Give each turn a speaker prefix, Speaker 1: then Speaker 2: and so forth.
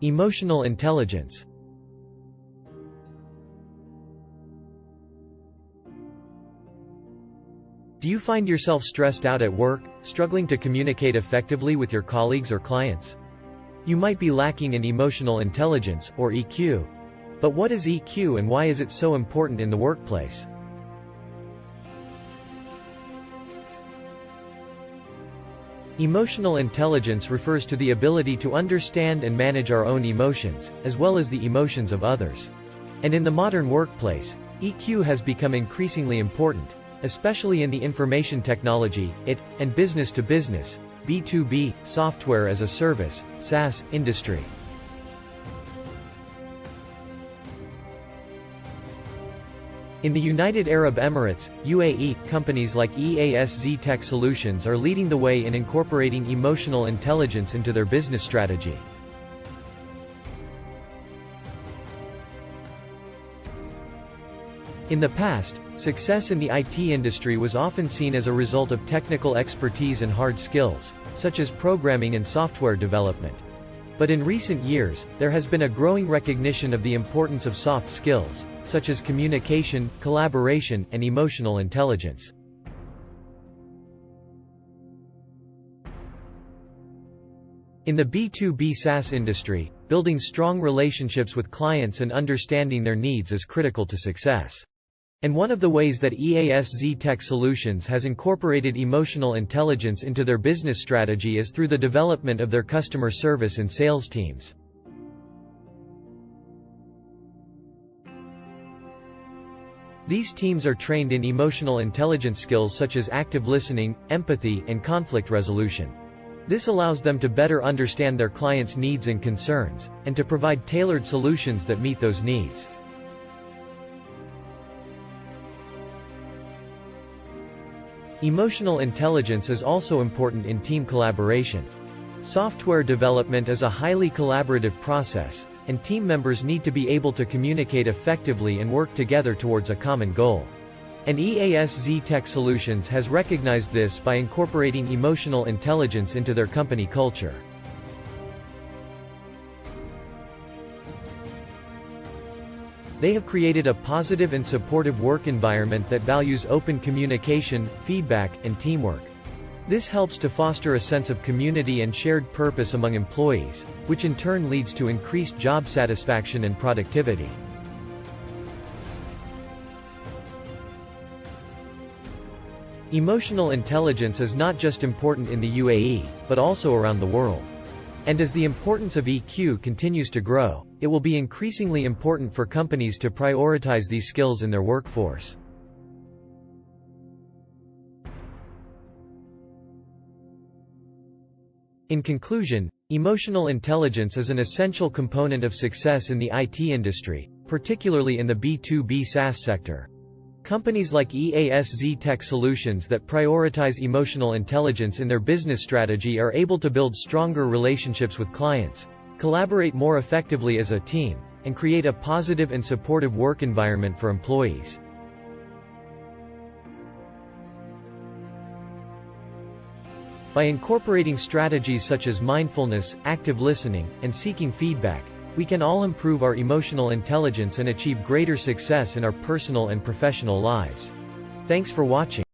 Speaker 1: Emotional intelligence. Do you find yourself stressed out at work, struggling to communicate effectively with your colleagues or clients? You might be lacking in emotional intelligence, or EQ. But what is EQ and why is it so important in the workplace? Emotional intelligence refers to the ability to understand and manage our own emotions, as well as the emotions of others. And in the modern workplace, EQ has become increasingly important, especially in the information technology, IT, and business-to-business, B2B, software as a service, SaaS, industry. In the United Arab Emirates, UAE, companies like EASZ Tech Solutions are leading the way in incorporating emotional intelligence into their business strategy. In the past, success in the IT industry was often seen as a result of technical expertise and hard skills, such as programming and software development. But in recent years, there has been a growing recognition of the importance of soft skills, such as communication, collaboration, and emotional intelligence. In the B2B SaaS industry, building strong relationships with clients and understanding their needs is critical to success. And one of the ways that EASZ Tech Solutions has incorporated emotional intelligence into their business strategy is through the development of their customer service and sales teams. These teams are trained in emotional intelligence skills such as active listening, empathy, and conflict resolution. This allows them to better understand their clients' needs and concerns, and to provide tailored solutions that meet those needs. Emotional intelligence is also important in team collaboration. Software development is a highly collaborative process, and team members need to be able to communicate effectively and work together towards a common goal. And EASZ Tech Solutions has recognized this by incorporating emotional intelligence into their company culture. They have created a positive and supportive work environment that values open communication, feedback, and teamwork. This helps to foster a sense of community and shared purpose among employees, which in turn leads to increased job satisfaction and productivity. Emotional intelligence is not just important in the UAE, but also around the world. And as the importance of EQ continues to grow, it will be increasingly important for companies to prioritize these skills in their workforce. In conclusion, emotional intelligence is an essential component of success in the IT industry, particularly in the B2B SaaS sector. Companies like EASZ Tech Solutions that prioritize emotional intelligence in their business strategy are able to build stronger relationships with clients, collaborate more effectively as a team, and create a positive and supportive work environment for employees. By incorporating strategies such as mindfulness, active listening, and seeking feedback, we can all improve our emotional intelligence and achieve greater success in our personal and professional lives. Thanks for watching.